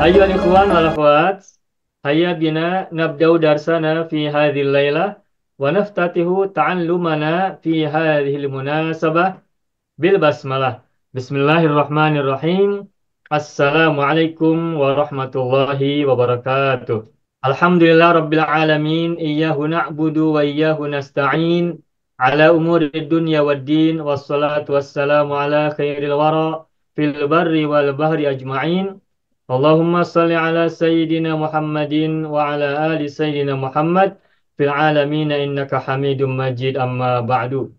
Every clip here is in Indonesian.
أيها الإخوان والأخوات، هيا بنا نبدأ درسنا في هذه الليلة ونفتتح تعلمنا في هذه المناسبة بالبسملة. بسم الله الرحمن الرحيم. السلام عليكم ورحمة الله وبركاته. الحمد لله رب العالمين، إياه نعبد وإياه نستعين على أمور الدنيا والدين، والصلاة والسلام على خير الورى في البر والبحر أجمعين. اللهم صل على سيدنا محمد وعلى آل سيدنا محمد في العالمين إنك حميد مجيد. أما بعد.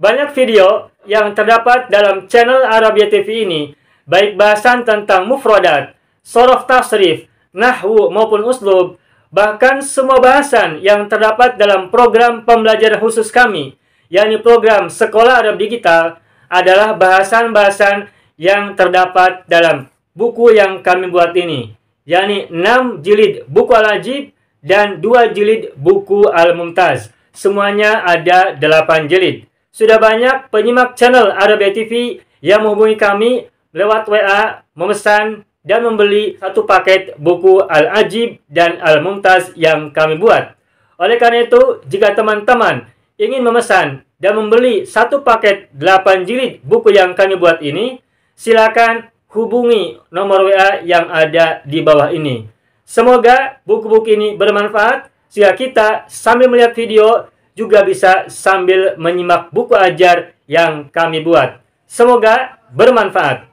Banyak video yang terdapat dalam channel Arabia TV ini, baik bahasan tentang mufradat, sorof tasrif, nahwu maupun uslub, bahkan semua bahasan yang terdapat dalam program pembelajaran khusus kami, yakni program Sekolah Arab Digital, adalah bahasan-bahasan yang terdapat dalam buku yang kami buat ini, yakni 6 jilid buku Al-Ajib dan 2 jilid buku Al-Mumtaz. Semuanya ada 8 jilid. Sudah banyak penyimak channel Arabia TV yang menghubungi kami lewat WA, memesan dan membeli satu paket buku Al-Ajib dan Al-Mumtaz yang kami buat. Oleh karena itu, jika teman-teman ingin memesan dan membeli satu paket 8 jilid buku yang kami buat ini, silakan hubungi nomor WA yang ada di bawah ini. Semoga buku-buku ini bermanfaat sehingga kita sambil melihat video juga bisa sambil menyimak buku ajar yang kami buat. Semoga bermanfaat.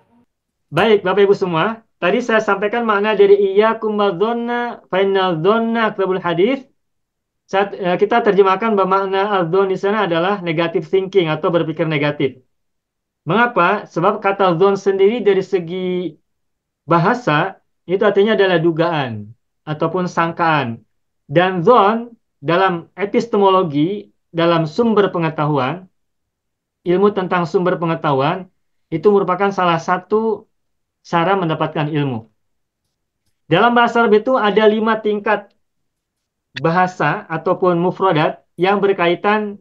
Baik, Bapak Ibu semua, tadi saya sampaikan makna dari iyyakum wadzonna fa innal dzonna akdzabul hadits. Kita terjemahkan bahwa makna adzon di sana adalah negative thinking atau berpikir negatif. Mengapa? Sebab kata dzon sendiri dari segi bahasa itu artinya adalah dugaan ataupun sangkaan. Dan dzon dalam epistemologi, dalam sumber pengetahuan, ilmu tentang sumber pengetahuan, itu merupakan salah satu cara mendapatkan ilmu. Dalam bahasa Arab itu ada 5 tingkat bahasa ataupun mufradat yang berkaitan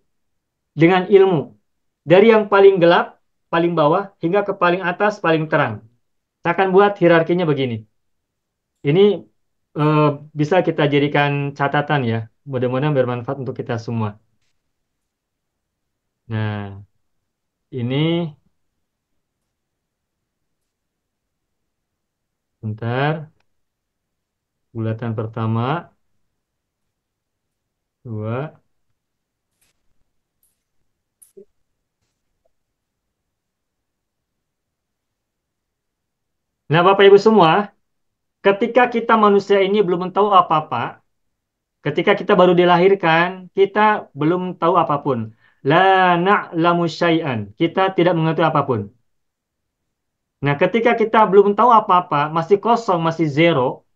dengan ilmu. Dari yang paling gelap, paling bawah, hingga ke paling atas, paling terang. Saya akan buat hierarkinya begini. Ini bisa kita jadikan catatan ya. Mudah-mudahan bermanfaat untuk kita semua. Nah, ini bentar. Bulatan pertama, 2. Nah, Bapak Ibu semua, ketika kita manusia ini belum tahu apa-apa, ketika kita baru dilahirkan, kita belum tahu apapun. La na'lamu syai'an. Kita tidak mengetahui apapun. Nah, ketika kita belum tahu apa-apa, masih kosong, masih zero,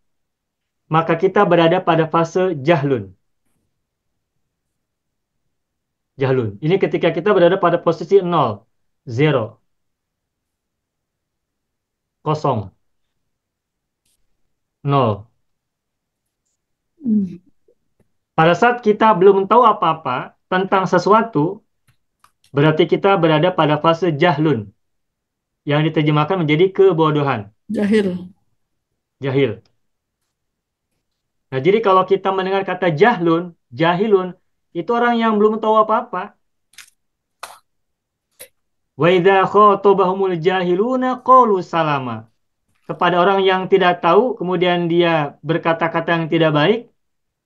maka kita berada pada fase jahlun. Jahlun. Ini ketika kita berada pada posisi 0, 0, kosong, 0. Pada saat kita belum tahu apa-apa tentang sesuatu, berarti kita berada pada fase jahlun, yang diterjemahkan menjadi kebodohan. Jahil. Jahil. Nah, jadi kalau kita mendengar kata jahlun, jahilun, itu orang yang belum tahu apa-apa. Wa idza khatabahumul jahiluna qalu salama. Kepada orang yang tidak tahu, kemudian dia berkata-kata yang tidak baik,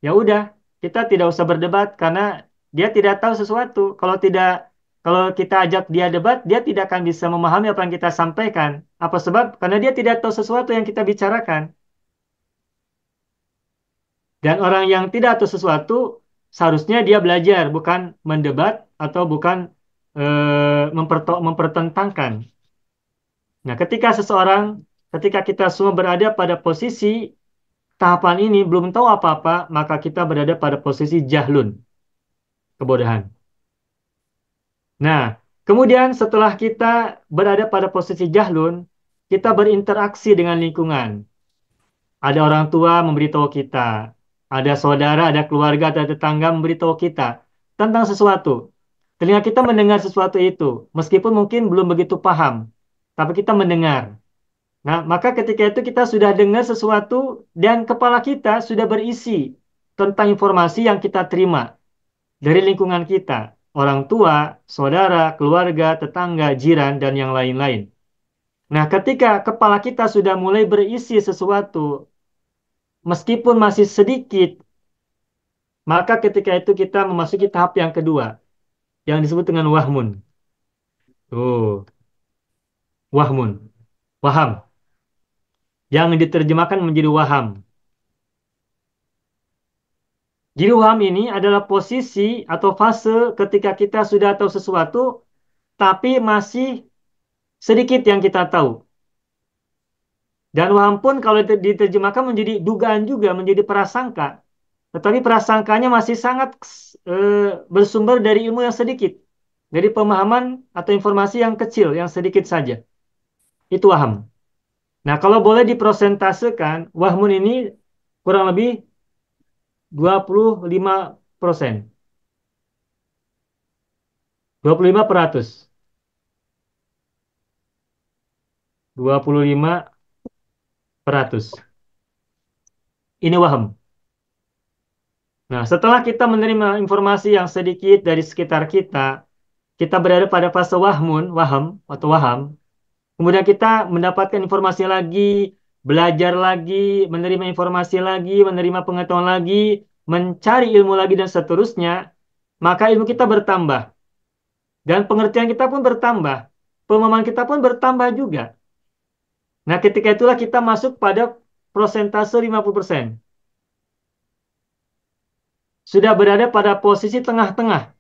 ya udah, kita tidak usah berdebat karena dia tidak tahu sesuatu. Kalau kita ajak dia debat, dia tidak akan bisa memahami apa yang kita sampaikan. Apa sebab? Karena dia tidak tahu sesuatu yang kita bicarakan. Dan orang yang tidak tahu sesuatu, seharusnya dia belajar, bukan mendebat atau bukan mempertentangkan. Nah, ketika kita semua berada pada posisi tahapan ini, belum tahu apa-apa, maka kita berada pada posisi jahlun, kebodohan. Nah, kemudian setelah kita berada pada posisi jahlun, kita berinteraksi dengan lingkungan. Ada orang tua memberitahu kita, ada saudara, ada keluarga, ada tetangga memberitahu kita tentang sesuatu. Telinga kita mendengar sesuatu itu, meskipun mungkin belum begitu paham, tapi kita mendengar. Nah, maka ketika itu kita sudah dengar sesuatu dan kepala kita sudah berisi tentang informasi yang kita terima dari lingkungan kita, orang tua, saudara, keluarga, tetangga, jiran, dan yang lain-lain. Nah, ketika kepala kita sudah mulai berisi sesuatu, meskipun masih sedikit, maka ketika itu kita memasuki tahap yang kedua, yang disebut dengan wahmun. Tuh, wahmun, waham, yang diterjemahkan menjadi waham. Jadi waham ini adalah posisi atau fase ketika kita sudah tahu sesuatu, tapi masih sedikit yang kita tahu. Dan waham pun kalau diterjemahkan menjadi dugaan juga, menjadi prasangka. Tetapi prasangkanya masih sangat bersumber dari ilmu yang sedikit. Dari pemahaman atau informasi yang kecil, yang sedikit saja. Itu waham. Nah, kalau boleh diprosentasekan, wahmun ini kurang lebih 25%. 25%. 25%. Ini waham. Nah, setelah kita menerima informasi yang sedikit dari sekitar kita, kita berada pada fase wahmun, waham, atau waham. Kemudian kita mendapatkan informasi lagi, belajar lagi, menerima informasi lagi, menerima pengetahuan lagi, mencari ilmu lagi, dan seterusnya. Maka ilmu kita bertambah. Dan pengertian kita pun bertambah. Pemahaman kita pun bertambah juga. Nah, ketika itulah kita masuk pada prosentase 50%. Sudah berada pada posisi tengah-tengah,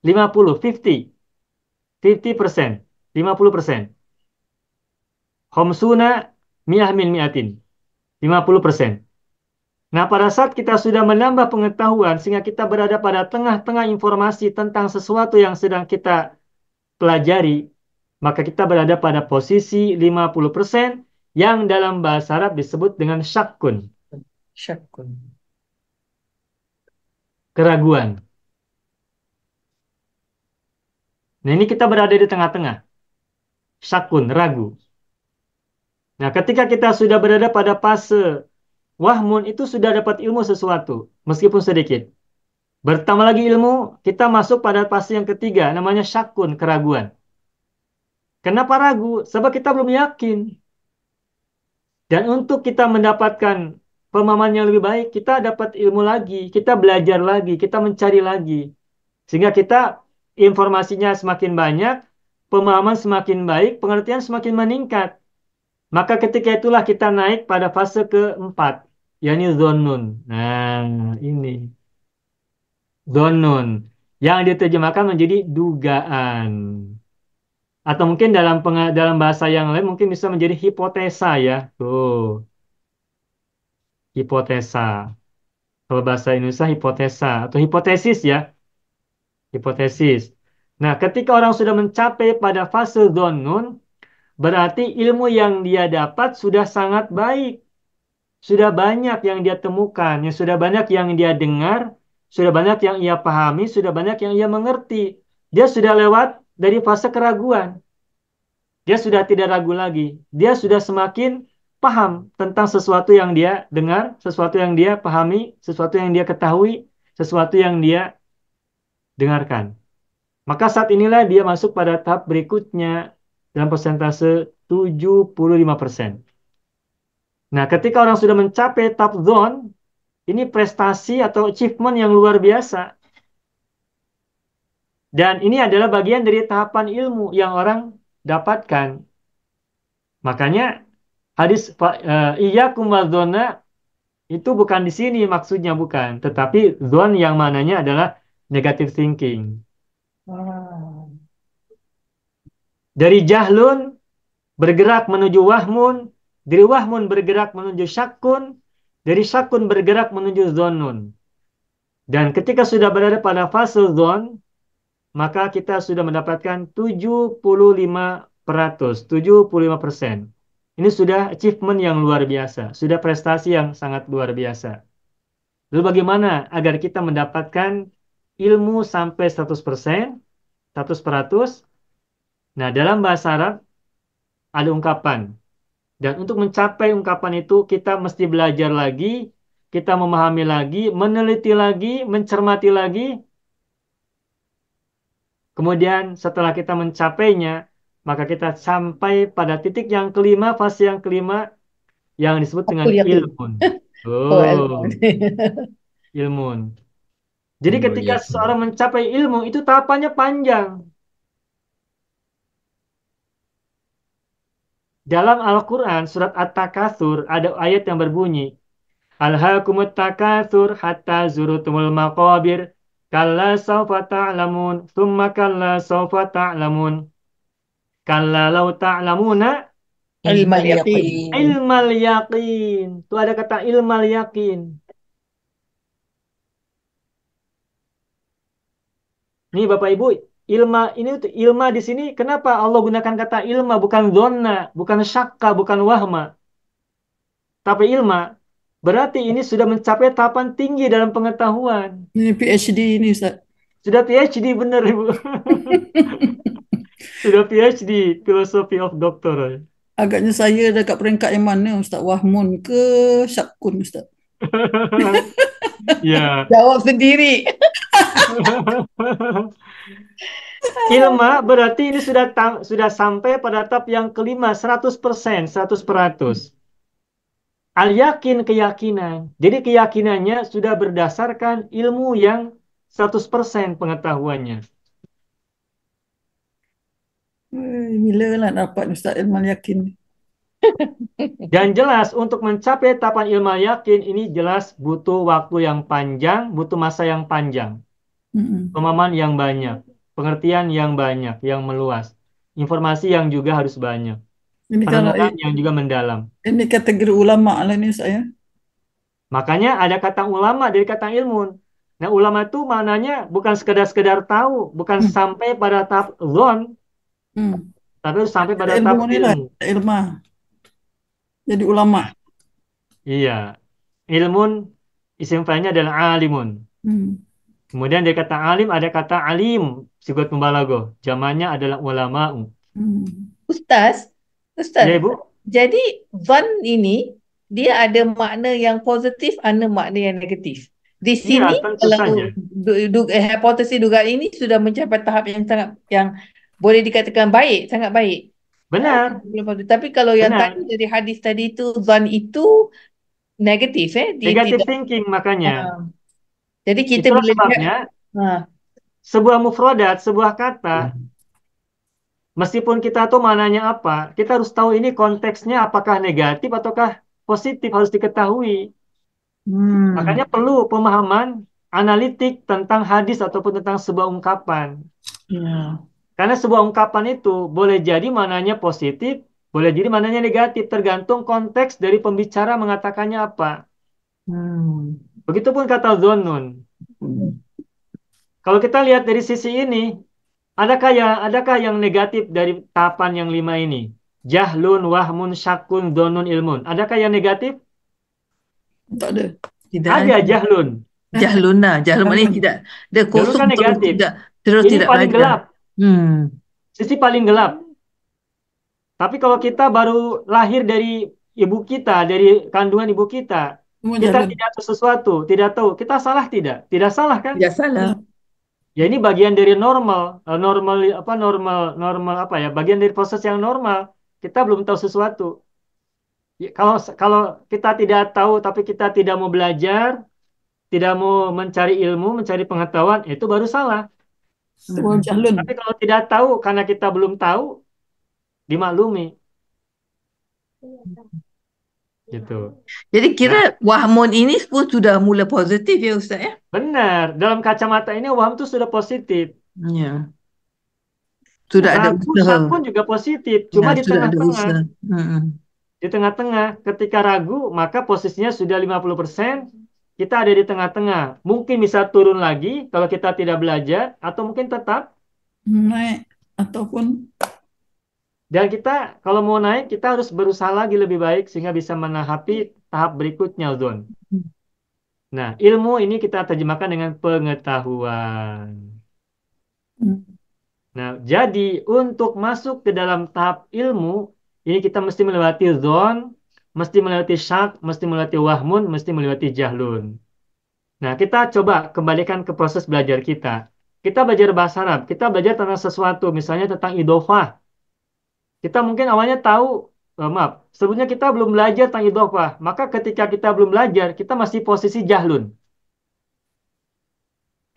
50, 50, 50%, 50%. Homsuna mi'ah min mi'atin, 50%. Nah, pada saat kita sudah menambah pengetahuan sehingga kita berada pada tengah-tengah informasi tentang sesuatu yang sedang kita pelajari, maka kita berada pada posisi 50% yang dalam bahasa Arab disebut dengan syakkun, Syakun. keraguan. Nah, ini kita berada di tengah-tengah, syakkun, ragu. Nah, ketika kita sudah berada pada fase wahmun, itu sudah dapat ilmu sesuatu, meskipun sedikit. Bertambah lagi ilmu, kita masuk pada fase yang ketiga, namanya syakun, keraguan. Kenapa ragu? Sebab kita belum yakin. Dan untuk kita mendapatkan pemahaman yang lebih baik, kita dapat ilmu lagi, kita belajar lagi, kita mencari lagi. Sehingga kita informasinya semakin banyak, pemahaman semakin baik, pengertian semakin meningkat. Maka ketika itulah kita naik pada fase keempat, yakni zonun. Nah, ini zonun yang diterjemahkan menjadi dugaan. Atau mungkin dalam bahasa yang lain mungkin bisa menjadi hipotesa ya. Tuh, hipotesa. Kalau bahasa Indonesia hipotesa atau hipotesis ya, hipotesis. Nah, ketika orang sudah mencapai pada fase zonun, berarti ilmu yang dia dapat sudah sangat baik. Sudah banyak yang dia temukan, yang sudah banyak yang dia dengar, sudah banyak yang ia pahami, sudah banyak yang ia mengerti. Dia sudah lewat dari fase keraguan. Dia sudah tidak ragu lagi. Dia sudah semakin paham tentang sesuatu yang dia dengar, sesuatu yang dia pahami, sesuatu yang dia ketahui, sesuatu yang dia dengarkan. Maka saat inilah dia masuk pada tahap berikutnya dalam persentase 75%. Nah, ketika orang sudah mencapai tahap zone, ini prestasi atau achievement yang luar biasa. Dan ini adalah bagian dari tahapan ilmu yang orang dapatkan. Makanya hadis iyyakum wadzonna itu bukan di sini maksudnya bukan, tetapi zone yang mananya adalah negative thinking. Ah, Dari jahlun bergerak menuju wahmun, dari wahmun bergerak menuju syakun, dari syakun bergerak menuju zonun. Dan ketika sudah berada pada fase zon, maka kita sudah mendapatkan 75%, 75%. Ini sudah achievement yang luar biasa, sudah prestasi yang sangat luar biasa. Lalu bagaimana agar kita mendapatkan ilmu sampai 100%, 100%? Nah, dalam bahasa Arab ada ungkapan. Dan untuk mencapai ungkapan itu, kita mesti belajar lagi, kita memahami lagi, meneliti lagi, mencermati lagi. Kemudian setelah kita mencapainya, maka kita sampai pada titik yang kelima, fase yang kelima, yang disebut dengan Hakul yakin. ilmun. Oh, ilmu. Oh, ilmun. Jadi Oh, ketika yes. seseorang mencapai ilmu, itu tahapannya panjang. Dalam Al-Quran, surat At-Takatsur, ada ayat yang berbunyi, Alhaakumut takatsur hatta zurutumul maqabir, kalla sawfa ta'lamun, thumma kalla sawfa ta'lamun, kalla law ta'lamuna Ilmal Yaqin. yakin. ilmal yakin. Itu ada kata ilmal yakin. Nih Bapak Ibu, ilma ini tuh ilma di sini kenapa Allah gunakan kata ilma bukan zonna, bukan syakka, bukan wahma, tapi ilma. Berarti ini sudah mencapai tahapan tinggi dalam pengetahuan. Ini PhD ini Ustaz. Sudah PhD bener Ibu. Sudah PhD, Philosophy of Doctor. Agaknya saya dekat peringkat yang mana Ustaz? Wahmun ke Syakun Ustaz? Ya. Jawab sendiri. Ilma berarti ini sudah sampai pada tahap yang kelima 100%, 100%. Al-yakin keyakinan. Jadi keyakinannya sudah berdasarkan ilmu yang 100% pengetahuannya. Bila lah dapat Ustaz Ilmal Yakin? Dan jelas untuk mencapai tahapan ilmu yakin ini jelas butuh waktu yang panjang, butuh masa yang panjang, Mm-mm. pemahaman yang banyak, pengertian yang banyak, yang meluas, informasi yang juga harus banyak, Ini kalau penentuan yang juga mendalam. ini kategori ulama lah ini saya. Makanya ada kata ulama dari kata ilmu. Nah, ulama itu maknanya bukan sekedar tahu, bukan Hmm. sampai pada tahap zon, Hmm. tapi harus sampai pada Ilmu tahap ni lah, ilmu. ilmah. Jadi ulama. Iya, ilmun isim failnya adalah alimun. Hmm. Kemudian dari kata alim ada kata alim, sigot mubalaghah. Jamannya adalah ulama'u. Hmm. Ustaz, Ustaz. Ya, Ibu? Jadi zan ini dia ada makna yang positif, ada makna yang negatif. Di Iya, sini tentu saja. kalau hipotesis dugaan ini sudah mencapai tahap yang sangat yang boleh dikatakan baik, sangat baik. Benar, Tapi kalau yang tadi benar. dari hadis tadi itu zan itu negatif, dia Negative tidak. thinking makanya. ah. Jadi kita Itulah bila lihat, sebabnya ah, sebuah mufradat, sebuah kata, meskipun kita tahu mananya apa, kita harus tahu ini konteksnya apakah negatif ataukah positif harus diketahui. Makanya perlu pemahaman analitik tentang hadis ataupun tentang sebuah ungkapan. ya. Karena sebuah ungkapan itu boleh jadi mananya positif, boleh jadi mananya negatif, tergantung konteks dari pembicara mengatakannya apa. Hmm. Begitupun kata zonun. Kalau kita lihat dari sisi ini, adakah yang negatif dari tahapan yang lima ini? Jahlun, wahmun, syakun, donun, ilmun. Adakah yang negatif? Tak ada. Tidak Ada ada. jahlun. Jahluna, jahlun maknanya Jahlun. tidak, dia Jahlun kosong kan terus negatif. Ini tidak paling belajar. gelap. Sisi paling gelap. Tapi kalau kita baru lahir dari ibu kita, dari kandungan ibu kita, Semua kita jalan. tidak tahu sesuatu, tidak tahu. Kita salah tidak? Tidak salah kan? Tidak salah. Ya ini bagian dari normal, normal apa ya? Bagian dari proses yang normal. Kita belum tahu sesuatu. Ya, kalau kita tidak tahu tapi kita tidak mau belajar, tidak mau mencari ilmu, mencari pengetahuan, itu baru salah. Semua jahlun. Tapi kalau tidak tahu karena kita belum tahu, dimaklumi gitu. Jadi kira Nah, wahmun ini pun sudah mula positif ya Ustaz ya? benar. Dalam kacamata ini waham itu sudah positif. Ya. Sudah ada Ragu, usaha. syakun juga positif. Ya, Cuma di sudah ada tengah-tengah. usaha. Di tengah-tengah, ketika ragu, maka posisinya sudah 50%, kita ada di tengah-tengah. Mungkin bisa turun lagi kalau kita tidak belajar, atau mungkin tetap. Naik. Ataupun Dan kita, kalau mau naik, kita harus berusaha lagi lebih baik, sehingga bisa menahapi tahap berikutnya, Zon. Nah, ilmu ini kita terjemahkan dengan pengetahuan. hmm. Nah, jadi untuk masuk ke dalam tahap ilmu, ini kita mesti melewati zon, mesti melewati syak, mesti melewati wahmun, mesti melewati jahlun. Nah, kita coba kembalikan ke proses belajar kita. Kita belajar bahasa Arab, kita belajar tentang sesuatu, misalnya tentang idofah. Kita mungkin awalnya tahu, maaf, sebelumnya kita belum belajar tentang idofah. Maka ketika kita belum belajar, kita masih posisi jahlun.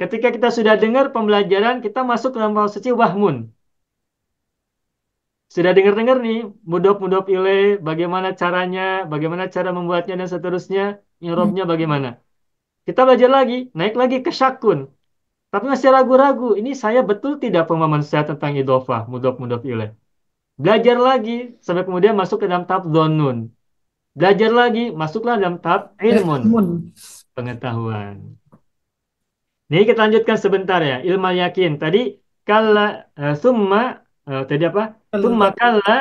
Ketika kita sudah dengar pembelajaran, kita masuk dalam posisi wahmun. Sudah dengar-dengar nih, mudhof ilaih, bagaimana caranya, bagaimana cara membuatnya dan seterusnya, Hmm. i'rabnya bagaimana. Kita belajar lagi, naik lagi ke syakun. Tapi masih ragu-ragu, ini saya betul tidak pemahaman saya tentang idhofah, mudhof ilaih. Belajar lagi, sampai kemudian masuk ke dalam tahap dhonnun. Belajar lagi, masuklah dalam tahap ilmun, Ilmun. pengetahuan. Ini kita lanjutkan sebentar ya, ilmu yakin. Tadi, kalla, summa, tadi apa? Kalau Summa tak kalla,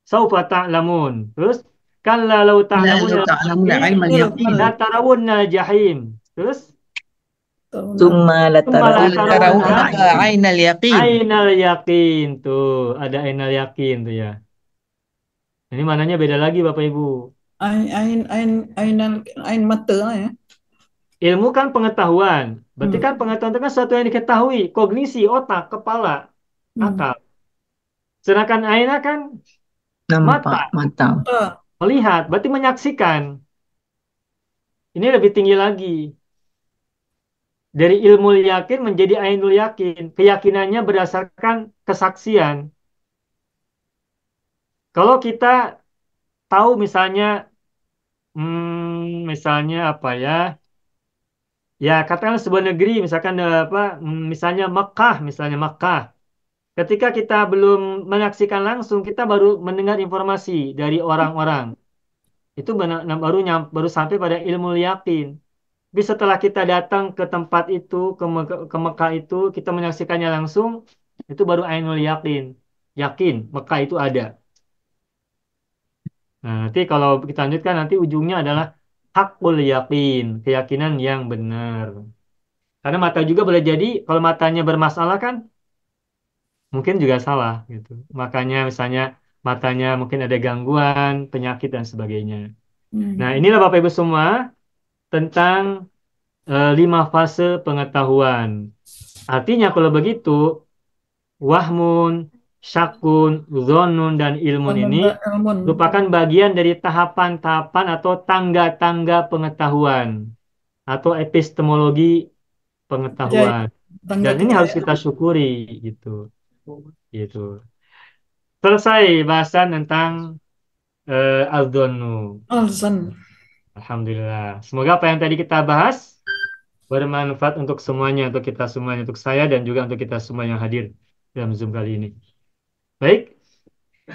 saufa ta'lamun. Terus, kalla law كلا ta'lamun لو تعلمون al-yaqin, علم اليقين la tarawunna al-jahim. Terus, tahu ثم summa la لترون tarawunna عين Tarawunnaha عين اليقين ainal yakin. Tuh, ada ainal yakin tuh ya. Ini mananya beda lagi Bapak Ibu. ain mata lah ya. Ilmu kan pengetahuan. Berarti Hmm. kan pengetahuan itu kan sesuatu yang diketahui. Kognisi, otak, kepala, Hmm. akal. Sedangkan aina kan mata, nampak mata. Ah, melihat. Berarti menyaksikan. Ini lebih tinggi lagi. Dari ilmu yakin menjadi ainul yakin. Keyakinannya berdasarkan kesaksian. Kalau kita tahu misalnya, misalnya apa ya? Ya, katakanlah sebuah negeri, misalkan apa? Misalnya Mekah, misalnya Mekah. Ketika kita belum menyaksikan langsung, kita baru mendengar informasi dari orang-orang. Itu baru sampai pada ilmu yakin. Tapi setelah kita datang ke tempat itu, ke Mekah itu, kita menyaksikannya langsung, itu baru ainul yakin. Yakin, Mekah itu ada. Nah, nanti kalau kita lanjutkan, nanti ujungnya adalah hakul yakin, keyakinan yang benar. Karena mata juga boleh jadi, kalau matanya bermasalah kan, mungkin juga salah gitu. Makanya misalnya matanya mungkin ada gangguan, penyakit dan sebagainya. Nah, hmm. inilah Bapak Ibu semua tentang 5 fase pengetahuan. Artinya kalau begitu, wahmun, syakun, zonun, dan ilmun ini Ilmun. merupakan bagian dari tahapan-tahapan atau tangga-tangga pengetahuan atau epistemologi Ajaib. pengetahuan. Tangga Dan ini harus kejayaan. kita syukuri gitu. Gitu. Selesai bahasan tentang al-dhonnu. Alzan. Alhamdulillah. Semoga apa yang tadi kita bahas bermanfaat untuk semuanya, untuk kita semuanya, untuk saya dan juga untuk kita semua yang hadir dalam Zoom kali ini. Baik,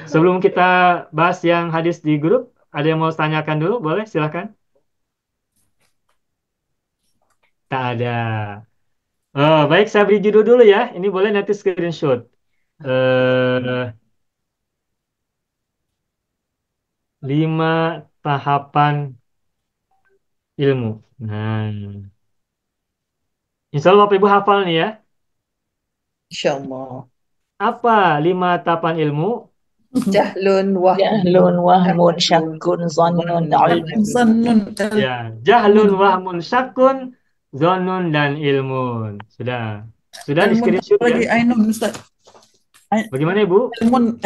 sebelum kita bahas yang hadis di grup, ada yang mau tanyakan dulu? Boleh, silakan. Tak ada. Oh, baik, saya beri judul dulu ya. Ini boleh nanti screenshot. Eh, 5 tahapan ilmu. Nah, insya Allah Bapak Ibu hafal nih ya. insyaallah. Apa 5 tahapan ilmu? Jahlun wahmun جهل وهم syakkun شك ظن علم. dhannun. Zannun. Ya, jahlun, wahmun, syakun, zonun, dan ilmun. Sudah di Ilmun screenshot ya. lagi ainun Ustaz. Bagaimana Ibu?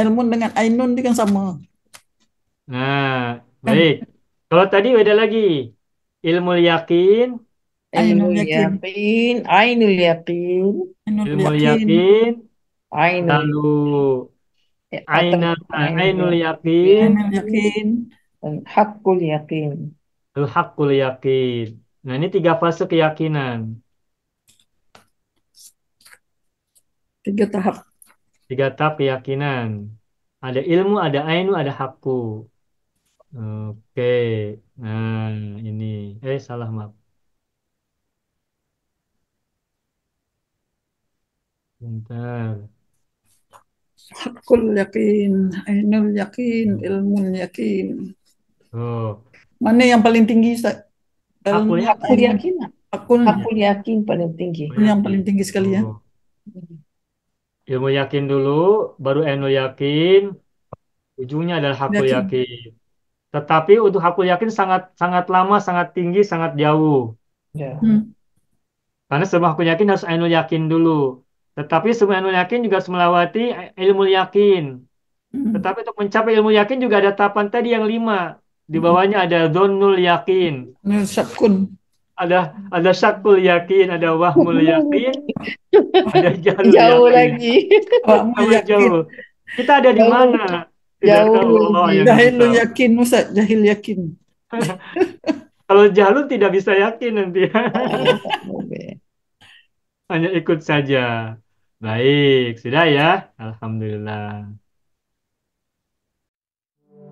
Ilmun dengan ainun itu kan sama. Nah, Kan baik. Kalau tadi beda lagi. Ilmu yakin, Ilmu ainul yakin. yaqin, ainul yaqin, Ainul ilmu yakin. yakin, ainul lalu atau ainul ainul yakin, yaqin Ainul yakin. dan hakul yaqin. lalu hakul yakin. Nah, ini 3 fase keyakinan. 3 tahap. 3 tahap keyakinan. Ada ilmu, ada ainu, ada hakku. Oke. Nah, ini. Salah maaf. Bentar. Hakul yakin. Ainul yakin. Ilmun yakin. Oh, Mana yang paling tinggi Ustaz? Ilmu hakul Hakul yakin. yakin, Hakulnya. hakul yakin paling tinggi. Hakul Ini yang yakin. paling tinggi sekali ya. Oh. Ilmu yakin dulu, baru ainul yakin, ujungnya adalah hakul Yakin. yakin. Tetapi untuk hakul yakin sangat sangat lama, sangat tinggi, sangat jauh. Ya. Karena sebelum hakul yakin harus ainul yakin dulu. Tetapi sebelum ainul yakin juga harus melewati ilmu yakin. Tetapi untuk mencapai ilmu yakin juga ada tahapan tadi yang 5. Di bawahnya ada dzonnul yakin, Syakun. ada syakul yakin, ada wahmul yakin, ada jahlul Jauh yakin. lagi. Awakmu Sama yakin. jauh. Kita ada di Jauh. mana? Tidak Jauh tahu Allah lagi. yang Jahil lu tahu. yakin, Ustaz. Jahil yakin. Kalau jahlul tidak bisa yakin nanti. Tak boleh. Hanya ikut saja. Baik, sudah ya. Alhamdulillah.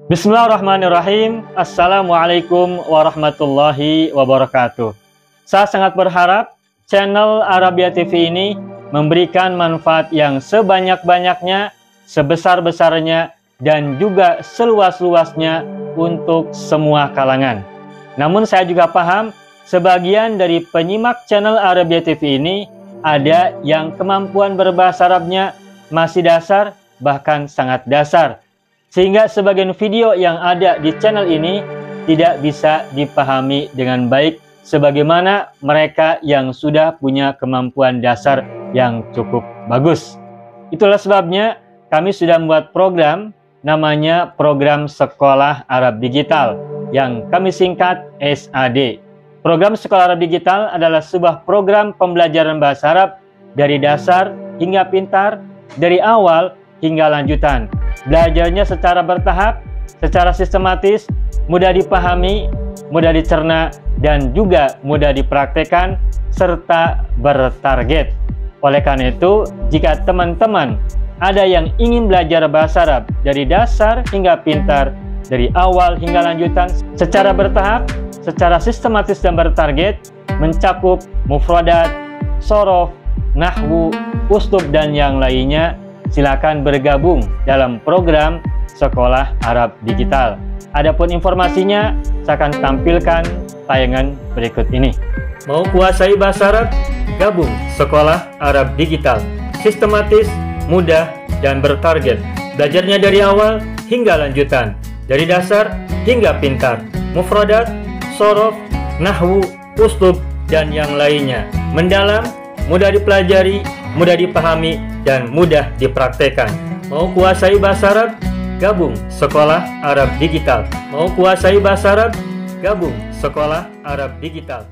Bismillahirrahmanirrahim. Assalamualaikum warahmatullahi wabarakatuh. Saya sangat berharap channel Arabia TV ini memberikan manfaat yang sebanyak-banyaknya, sebesar-besarnya, dan juga seluas-luasnya untuk semua kalangan. Namun saya juga paham sebagian dari penyimak channel Arabia TV ini ada yang kemampuan berbahasa Arabnya masih dasar, bahkan sangat dasar. Sehingga sebagian video yang ada di channel ini tidak bisa dipahami dengan baik sebagaimana mereka yang sudah punya kemampuan dasar yang cukup bagus. Itulah sebabnya kami sudah membuat program namanya Program Sekolah Arab Digital yang kami singkat SAD. Program Sekolah Arab Digital adalah sebuah program pembelajaran bahasa Arab dari dasar hingga pintar, dari awal hingga lanjutan. Belajarnya secara bertahap, secara sistematis, mudah dipahami, mudah dicerna, dan juga mudah dipraktekkan, serta bertarget. Oleh karena itu, jika teman-teman ada yang ingin belajar bahasa Arab dari dasar hingga pintar, dari awal hingga lanjutan, secara bertahap, secara sistematis dan bertarget, mencakup mufradat, sorof, nahwu, uslub, dan yang lainnya, silakan bergabung dalam program Sekolah Arab Digital. Adapun informasinya, saya akan tampilkan tayangan berikut ini. Mau kuasai bahasa Arab? Gabung Sekolah Arab Digital. Sistematis, mudah, dan bertarget. Belajarnya dari awal hingga lanjutan, dari dasar hingga pintar, mufradat, sorof, nahwu, uslub, dan yang lainnya. Mendalam, mudah dipelajari, mudah dipahami, dan mudah dipraktekkan. Mau kuasai bahasa Arab? Gabung Sekolah Arab Digital. Mau kuasai bahasa Arab? Gabung Sekolah Arab Digital.